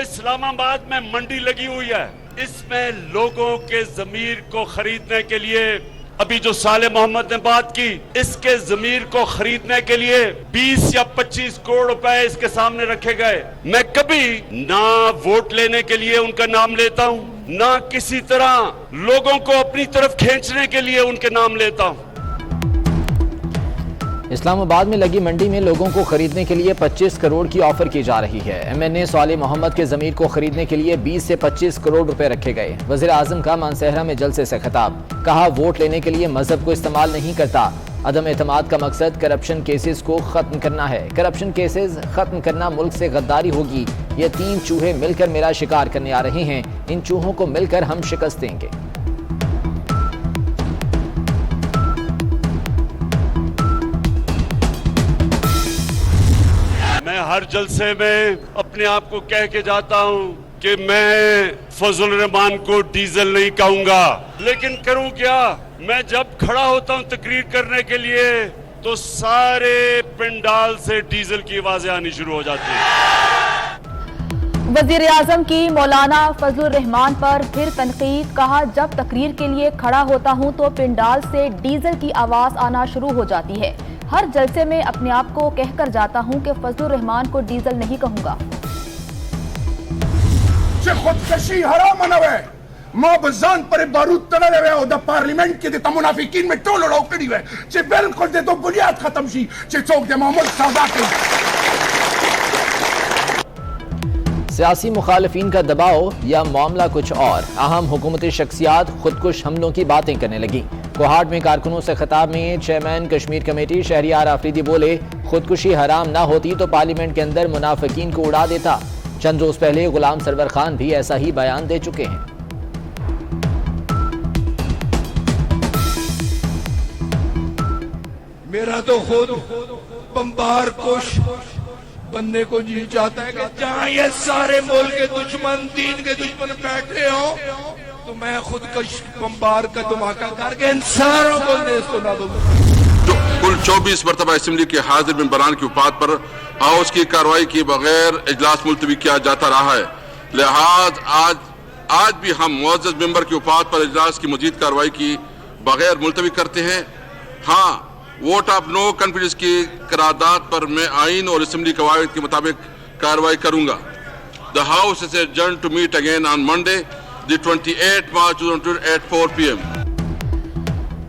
इस्लामाबाद में मंडी लगी हुई है, इसमें लोगों के जमीर को खरीदने के लिए, अभी जो साले मोहम्मद ने बात की, इसके जमीर को खरीदने के लिए 20 या 25 करोड़ रुपए इसके सामने रखे गए। मैं कभी ना वोट लेने के लिए उनका नाम लेता हूं, ना किसी तरह लोगों को अपनी तरफ खींचने के लिए उनके नाम लेता हूं। इस्लामाबाद में लगी मंडी में लोगों को खरीदने के लिए 25 करोड़ की ऑफर की जा रही है। एमएनए साले मोहम्मद के जमीर को खरीदने के लिए 20 से 25 करोड़ रुपए रखे गए। वजीर आजम का मानसहरा में जलसे से खिताब, कहा वोट लेने के लिए मजहब को इस्तेमाल नहीं करता। अदम एतमाद का मकसद करप्शन केसेस को खत्म करना है। करप्शन केसेस खत्म करना मुल्क से गद्दारी होगी। ये 3 चूहे मिलकर मेरा शिकार करने आ रहे हैं, इन चूहों को मिलकर हम शिकस्त देंगे। मैं हर जलसे में अपने आप को कह के जाता हूं कि मैं फजल रहमान को डीजल नहीं कहूंगा, लेकिन करूं क्या? मैं जब खड़ा होता हूं तकरीर करने के लिए तो सारे पंडाल से डीजल की आवाजें आनी शुरू हो जाती हैं। वजीर आजम की मौलाना फजलुर रहमान पर फिर तनकीद, कहा जब तकरीर के लिए खड़ा होता हूं तो पंडाल से डीजल की आवाज आना शुरू हो जाती है। हर जलसे में अपने आप को कहकर जाता हूं कि फजलुर रहमान को डीजल नहीं कहूंगा। खुदकशी हराम नवे मां बजान पर बारूद तना देवे और द पार्लियामेंट के देता मुनाफिकीन में टोलो लो करी वे जे बिल्कुल दे तो बुनियाद खत्म शी जे चौक दे मामूल सौदा के। सियासी मुखालिफिन का दबाव या मामला कुछ और। अहम हुकूमती शख्सियात खुदकुश हमलों की बातें करने लगी। कोहाट में कारकुनों से खिताब में चेयरमैन कश्मीर कमेटी शहरियार आफरीदी बोले, खुदकुशी हराम ना होती तो पार्लियामेंट के अंदर मुनाफिकीन को उड़ा देता। चंद रोज पहले गुलाम सरवर खान भी ऐसा ही बयान दे चुके हैं। मेरा तो खुद बम्बार कोश बनने को जी चाहता है कि जहां ये सारे मुल्क के दुश्मन, दीन के दुश्मन बैठे हो तो मैं खुद बम्बार का धमाका करके इन सारों को ना दूंगा। कुल 24 मरतबा असेंबली के हाजिर मेंबरान की उपात पर हाउस की कार्रवाई के बगैर इजलास मुलतवी किया जाता रहा है। लिहाज आज भी हम मुअज़्ज़ज़ मेंबर की उपात पर इजलास की मजीद कार्रवाई की बगैर मुलतवी करते हैं। हाँ, वोट ऑफ नो कॉन्फिडेंस की करारदाद पर मैं आइन और असेंबली कवायद के मुताबिक कार्रवाई करूंगा। The house is adjourn to meet again on Monday the 28 March 2022 at 4 PM।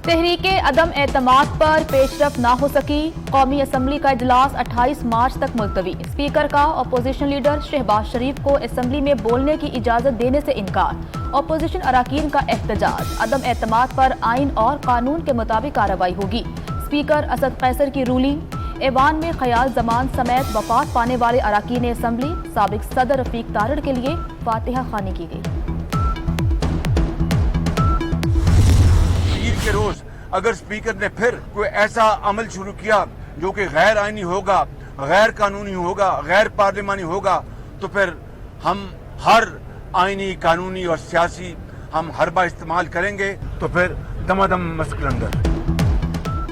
तहरीके अदम एतमाद पर पेशरफ ना हो सकी। कौमी असम्बली का इजलास 28 मार्च तक मुलतवी। स्पीकर का अपोजिशन लीडर शहबाज शरीफ को असम्बली में बोलने की इजाजत देने से इनकार। अपोजिशन अराकीन का एहतजाज। अदम एतमाद पर आइन और कानून के मुताबिक कार्रवाई होगी। स्पीकर असद कैसर की रूलिंग। ऐवान में ख्याल जमान समेत वफात पाने वाले अराकीन असम्बली साबिक सदर रफीक तारड़ के लिए फातिहा खानी की गई। ईद के रोज अगर स्पीकर ने फिर कोई ऐसा अमल शुरू किया जो कि गैर आईनी होगा, गैर कानूनी होगा, गैर पार्लिमानी होगा, तो फिर हम हर आईनी, कानूनी और सियासी हम हरबा इस्तेमाल करेंगे। तो फिर दमादम मस्क अंदर।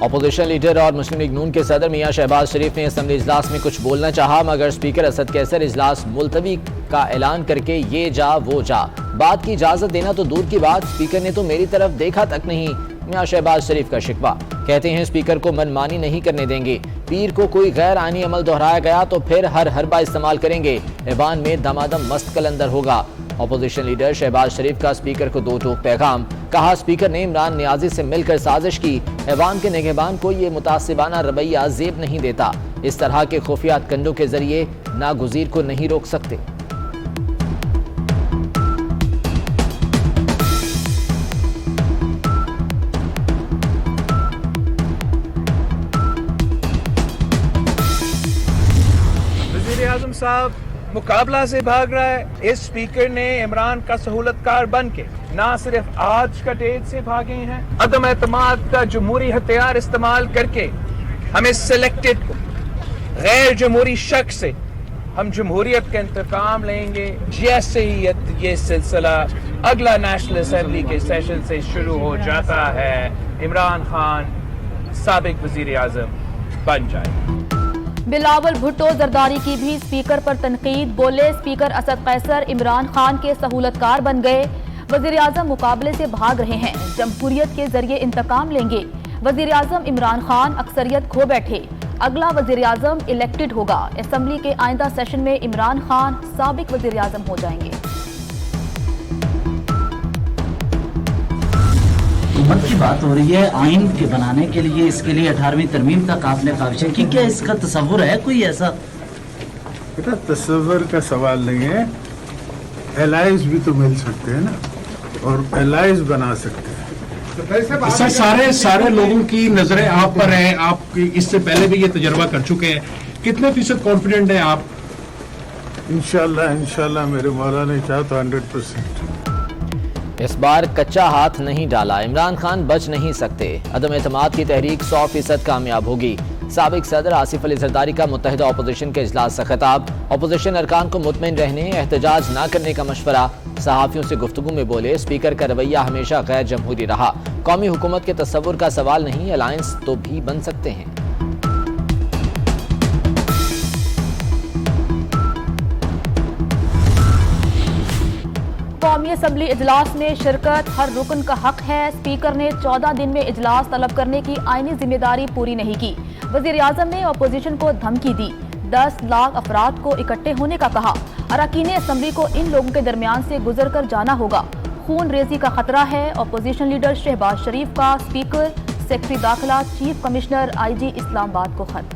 अपोजिशन लीडर और मुस्लिम लीग नून के सदर मियां शहबाज शरीफ ने असम्बली इजलास में कुछ बोलना चाहा, मगर स्पीकर असद कैसर इजलास मुलतवी का ऐलान करके ये जा वो जा। बात की इजाजत देना तो दूर की बात, स्पीकर ने तो मेरी तरफ देखा तक नहीं। मियां शहबाज शरीफ का शिकवा, कहते हैं स्पीकर को मनमानी नहीं करने देंगे। पीर को कोई गैर आईनी अमल दोहराया गया तो फिर हर हरबा इस्तेमाल करेंगे। ऐवान में दमादम मस्त कलंदर होगा। अपोजिशन लीडर शहबाज शरीफ का स्पीकर को 2 टोक पैगाम, कहा स्पीकर ने इमरान नियाजी से मिलकर साजिश की। ऐवान के निगहबान को ये मुतासिबाना रवैया जेब नहीं देता। इस तरह के खुफिया कंडों के जरिए नागुजीर को नहीं रोक सकते। वज़ीर आज़म साहब मुकाबला से भाग रहा है। इस स्पीकर ने इमरान का सहूलतकार बन के ना सिर्फ आज का डेट से भागे हैं, अदम एतमाद का जमहूरी हथियार इस्तेमाल करके हमें सिलेक्टेड को गैर जमहूरी शख्स से हम जमहूरियत का इंतकाम लेंगे। जैसे ही ये सिलसिला अगला नेशनल असेंबली के सेशन से शुरू हो जाता है, इमरान खान साबिक वजीर आजम बन जाए। बिलावल भुट्टो जरदारी की भी स्पीकर पर तनकीद। बोले स्पीकर असद कैसर इमरान खान के सहूलतकार बन गए। वजीर-ए-आज़म मुकाबले से भाग रहे हैं, जमहूरियत के जरिए इंतकाम लेंगे। वजीर-ए-आज़म इमरान खान अक्सरियत खो बैठे, अगला वजीर-ए-आज़म इलेक्टेड होगा। असेंबली के आइंदा सेशन में इमरान खान साबिक वजीर-ए-आज़म हो जाएंगे। हुकूमत की बात हो रही है आइन के बनाने के लिए, इसके लिए 18वीं तरमीम तक आपने काबिश है कि क्या इसका तस्वुर है कोई ऐसा? बेटा तस्वुर का सवाल नहीं है, एलाइज भी तो मिल सकते हैं ना, और एलाइज बना सकते हैं। सर सारे लोगों की नजरें आप पर हैं, आप इससे पहले भी ये तजर्बा कर चुके हैं, कितने फीसद कॉन्फिडेंट हैं आप? इंशाल्लाह मेरे मौला ने चाहा तो 100%। इस बार कच्चा हाथ नहीं डाला, इमरान खान बच नहीं सकते। अदम एतमाद की तहरीक 100% कामयाब होगी। साबिक सदर आसिफ अली जरदारी का मुत्तहिदा अपोजिशन के इजलास से खिताब। अपोजिशन अरकान को मुतमईन रहने, एहतजाज न करने का मशवरा। सहाफियों से गुफ्तगू में बोले स्पीकर का रवैया हमेशा गैर जमहूरी रहा। कौमी हुकूमत के तस्वुर का सवाल नहीं, अलायंस तो भी बन सकते हैं। कौमी असम्बली इजलास में शिरकत हर रुकन का हक है। स्पीकर ने 14 दिन में इजलास तलब करने की आईनी जिम्मेदारी पूरी नहीं की। वज़ीर-ए-आज़म ने अपोजिशन को धमकी दी, 10 लाख अफराद को इकट्ठे होने का कहा। अरकान असम्बली को इन लोगों के दरमियान से गुजर कर जाना होगा। खून रेजी का खतरा है। अपोजिशन लीडर शहबाज शरीफ का स्पीकर, सेक्रेटरी दाखिला, चीफ कमिश्नर IG इस्लामाबाद को खत।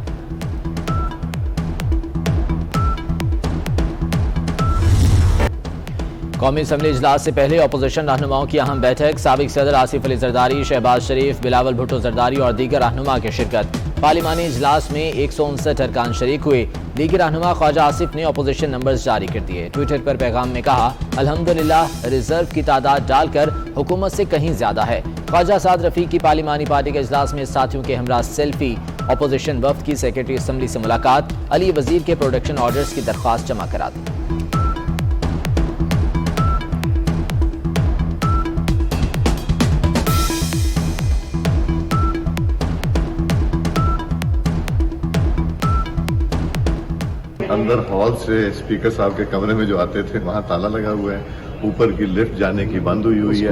कौमी असम्बली इजलास से पहले अपोजिशन रहनुमाओं की अहम बैठक। साबिक सदर आसिफ अली जरदारी, शहबाज शरीफ, बिलावल भुट्टो जरदारी और दीगर रहनुमा की शिरकत। पार्लिमानी इजलास में 159 अरकान शरीक हुए। लीगी रहनुमा ख्वाजा आसिफ ने अपोजिशन नंबर्स जारी कर दिए। ट्विटर पर पैगाम में कहा, अल्हम्दुलिल्लाह रिजर्व की तादाद डालकर हुकूमत से कहीं ज्यादा है। ख्वाजा साद रफीक की पार्लिमानी पार्टी के इजलास में साथियों के हमरा सेल्फी। अपोजिशन वफ्द की सेक्रेटरी असम्बली से मुलाकात। अली वजीर के प्रोडक्शन ऑर्डर्स की दरख्वास्त जमा करा दी। अंदर हॉल से स्पीकर साहब के कमरे में जो आते थे वहाँ ताला लगा हुआ है, ऊपर की लिफ्ट जाने की बंद हुई है,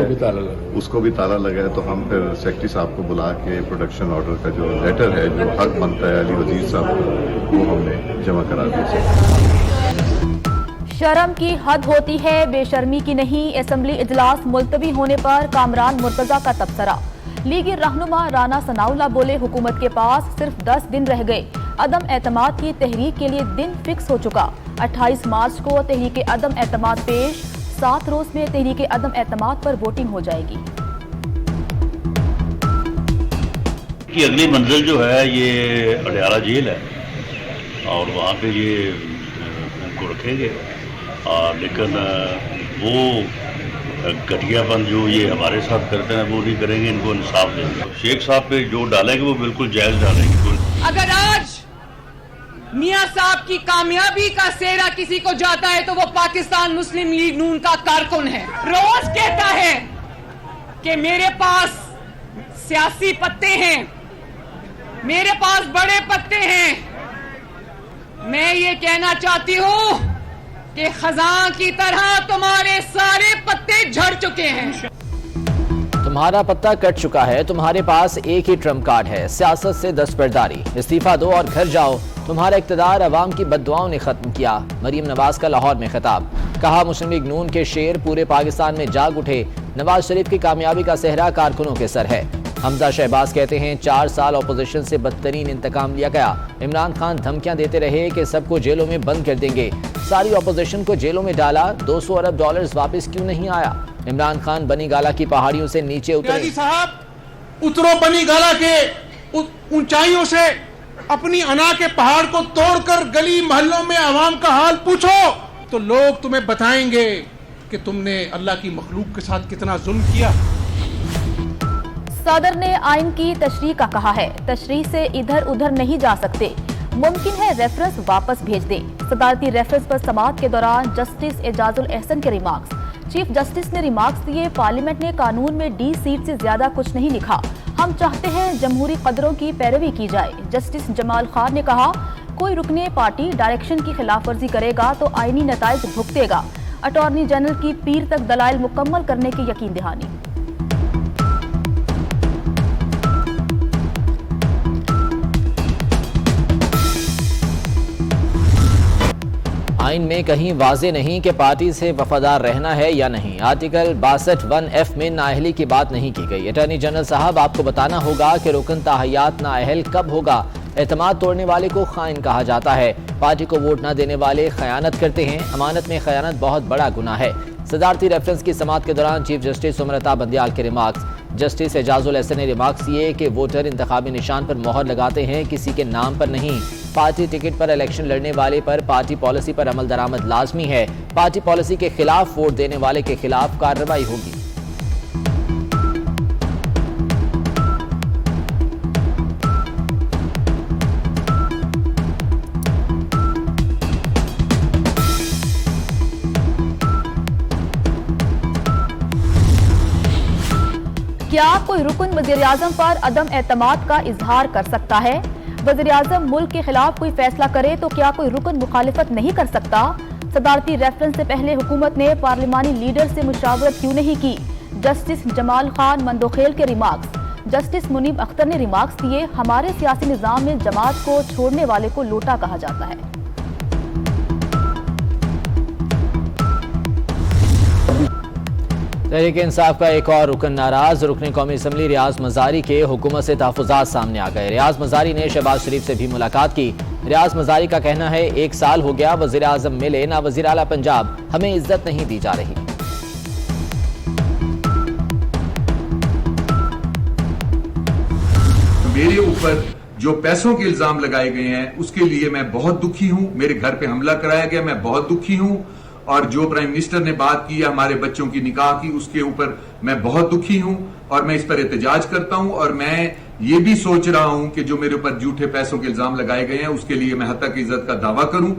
उसको भी ताला लगा है। तो हम फिर सेक्रेटरी साहब को बुला के प्रोडक्शन ऑर्डर का जो लेटर है, जो हक बनता है अली वजीर साहब को, वो हमने जमा करा दिया। शर्म की हद होती है, बेशर्मी की नहीं। असम्बली इजलास मुलतवी होने पर कामरान मुर्तजा का तबसरा। लीगी रहनुमा राना सनाउल्लाह बोले हुकूमत के पास सिर्फ 10 दिन रह गए। अदम एतमाद की तहरीक के लिए दिन फिक्स हो चुका। 28 मार्च को तहरीक अदम एतमाद पेश। 7 रोज में तहरीक अदम एतमाद पर वोटिंग हो जाएगी। की अगली मंजिल जो है ये अडयाला जेल है और वहाँ पे ये उनको रखेंगे। लेकिन वो घटियापन जो ये हमारे साथ करते हैं वो नहीं करेंगे, इनको इंसाफ देंगे। शेख साहब पे जो डालेंगे वो बिल्कुल जायज डालेंगे। अगर आज मियां साहब की कामयाबी का सेहरा किसी को जाता है तो वो पाकिस्तान मुस्लिम लीग नून का कारकुन है। रोज कहता है कि मेरे पास सियासी पत्ते हैं, मेरे पास बड़े पत्ते हैं। मैं ये कहना चाहती हूँ कि खजां की तरह तुम्हारे सारे पत्ते झड़ चुके हैं। तुम्हारा पत्ता कट चुका है, तुम्हारे पास एक ही ट्रम्प कार्ड है, सियासत से दस्तबरदारी। इस्तीफा दो और घर जाओ, तुम्हारा इक्तदार अवाम की बद्दुआओं ने खत्म किया। मरीम नवाज का लाहौर में खिताब। कहा मुस्लिम लीग नून के शेर पूरे पाकिस्तान में जाग उठे। नवाज शरीफ की कामयाबी का सेहरा कारकुनों के सर है। हमजा शहबाज कहते हैं 4 साल अपोजिशन से बदतरीन इंतकाम लिया गया। इमरान खान धमकियां देते रहे कि सबको जेलों में बंद कर देंगे। सारी अपोजिशन को जेलों में डाला। 200 अरब डॉलर्स वापस क्यों नहीं आया? इमरान खान बनी गाला की पहाड़ियों से नीचे उतरे। साहब उतरो बनी गाला के ऊंचाइयों से, अपनी अना के पहाड़ को तोड़कर गली मोहल्लों में आवाम का हाल पूछो तो लोग तुम्हें बताएंगे कि तुमने अल्लाह की मखलूक के साथ कितना जुल्म किया। सदर ने आइन की तशरीह का कहा है, तशरीह से इधर उधर नहीं जा सकते। मुमकिन है रेफरेंस वापस भेज दें। सदारती रेफरेंस पर समाअत के दौरान जस्टिस एजाजुल एहसन के रिमार्क्स। चीफ जस्टिस ने रिमार्क्स दिए, पार्लियामेंट ने कानून में D सीट से ज्यादा कुछ नहीं लिखा। हम चाहते हैं जमहूरी कदरों की पैरवी की जाए। जस्टिस जमाल खान ने कहा कोई रुकने पार्टी डायरेक्शन की खिलाफ वर्जी करेगा तो आईनी नताइज भुगतेगा। अटॉर्नी जनरल की पीर तक दलाइल मुकम्मल करने की यकीन दहानी। आइन में कहीं वाजे नहीं कि पार्टी से वफादार रहना है या नहीं। आर्टिकल 62(1)(f) में नाअहली की बात नहीं की गई। अटॉर्नी जनरल साहब, आपको बताना होगा कि रुकन ताहयात नाअहल कब होगा। एतमाद तोड़ने वाले को खाइन कहा जाता है। पार्टी को वोट न देने वाले खयानत करते हैं। अमानत में खयानत बहुत बड़ा गुनाह है। सदारती रेफरेंस की समाअत के दौरान चीफ जस्टिस उमर अता बंदियाल के रिमार्क्स। जस्टिस एजाजुल हसन ने रिमार्क्स किए कि वोटर इंतखाबी निशान पर मोहर लगाते हैं, किसी के नाम पर नहीं। पार्टी टिकट पर इलेक्शन लड़ने वाले पर पार्टी पॉलिसी पर अमल दरामद लाजमी है। पार्टी पॉलिसी के खिलाफ वोट देने वाले के खिलाफ कार्रवाई होगी। क्या कोई रुकन वज़ीर-ए-आज़म पर अदम एतमाद का इजहार कर सकता है? वज़ीर-ए-आज़म मुल्क के खिलाफ कोई फैसला करे तो क्या कोई रुकन मुखालिफत नहीं कर सकता? सदारती रेफरेंस से पहले हुकूमत ने पार्लिमानी लीडर से मुशावरत क्यों नहीं की? जस्टिस जमाल खान मंदोखेल के रिमार्क्स। जस्टिस मुनीब अख्तर ने रिमार्क्स दिए, हमारे सियासी निज़ाम में जमात को छोड़ने वाले को लोटा कहा जाता है। तहरीक इंसाफ का एक और रुकन नाराज। रुकन कौमी असम्बली रियाज मजारी के हुकूमत से तहफ़्फ़ुज़ात सामने आ गए। रियाज मजारी ने शहबाज शरीफ से भी मुलाकात की। रियाज मजारी का कहना है, 1 साल हो गया वज़ीर आज़म मिले ना वज़ीर आला पंजाब, हमें इज्जत नहीं दी जा रही। मेरे ऊपर जो पैसों के इल्जाम लगाए गए हैं उसके लिए मैं बहुत दुखी हूं। मेरे घर पे हमला कराया गया, मैं बहुत दुखी हूं। और जो प्राइम मिनिस्टर ने बात की हमारे बच्चों की निकाह की, उसके ऊपर मैं बहुत दुखी हूं और मैं इस पर एहतजाज करता हूं। और मैं ये भी सोच रहा हूं कि जो मेरे ऊपर झूठे पैसों के इल्जाम लगाए गए हैं उसके लिए मैं हद तक इज्जत का दावा करूं।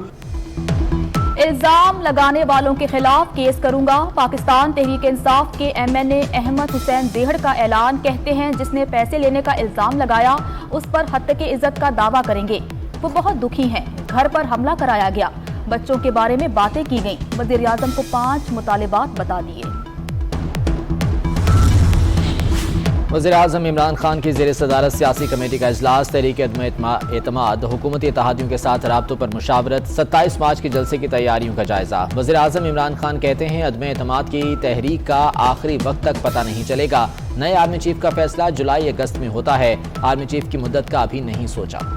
इल्जाम लगाने वालों के खिलाफ केस करूंगा। पाकिस्तान तहरीक इंसाफ के MNA अहमद हुसैन देहड़ का ऐलान। कहते हैं जिसने पैसे लेने का इल्जाम लगाया उस पर हद तक इज्जत का दावा करेंगे। वो बहुत दुखी हैं। घर पर हमला कराया गया, बच्चों के बारे में बातें की गई। वज़ीर आज़म को 5 मुतालिबात बता दिए। वज़ीर आज़म इमरान खान की ज़ेर सदारत सियासी कमेटी का इजलास। तहरीक एतमाद हुकूमती इत्तेहादियों के साथ राब्तों पर मुशावरत। 27 मार्च के जलसे की तैयारियों का जायजा। वज़ीर आज़म इमरान खान कहते हैं अदम एतमाद की तहरीक का आखिरी वक्त तक पता नहीं चलेगा। नए आर्मी चीफ का फैसला जुलाई अगस्त में होता है। आर्मी चीफ की मुद्दत का अभी नहीं सोचा।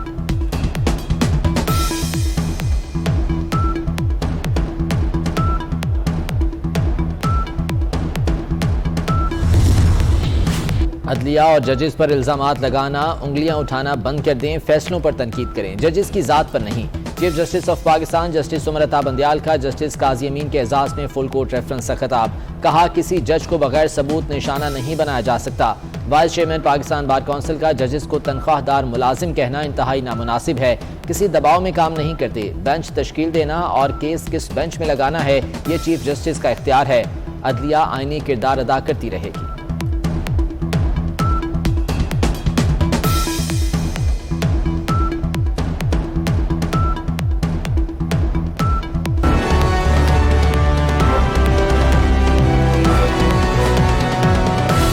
अदलिया और जजेस पर इल्जामात लगाना, उंगलियां उठाना बंद कर दें, फैसलों पर तनकीद करें, जजेस की जात पर नहीं। Chief justice of Pakistan justice Umar Ata Bandial का जस्टिस काजी अमीन के एजाज में फुल कोर्ट रेफरेंस का खिताब। कहा किसी जज को बगैर सबूत निशाना नहीं बनाया जा सकता। Vice chairman Pakistan bar council का जजेस को तनख्वाहदार मुलाजिम कहना इंतहाई नामुनासिब है। किसी दबाव में काम नहीं करते। बेंच तश्कील देना और केस किस बेंच में लगाना है ये चीफ जस्टिस का इख्तियार है। अदलिया आईनी किरदार अदा करती रहेगी।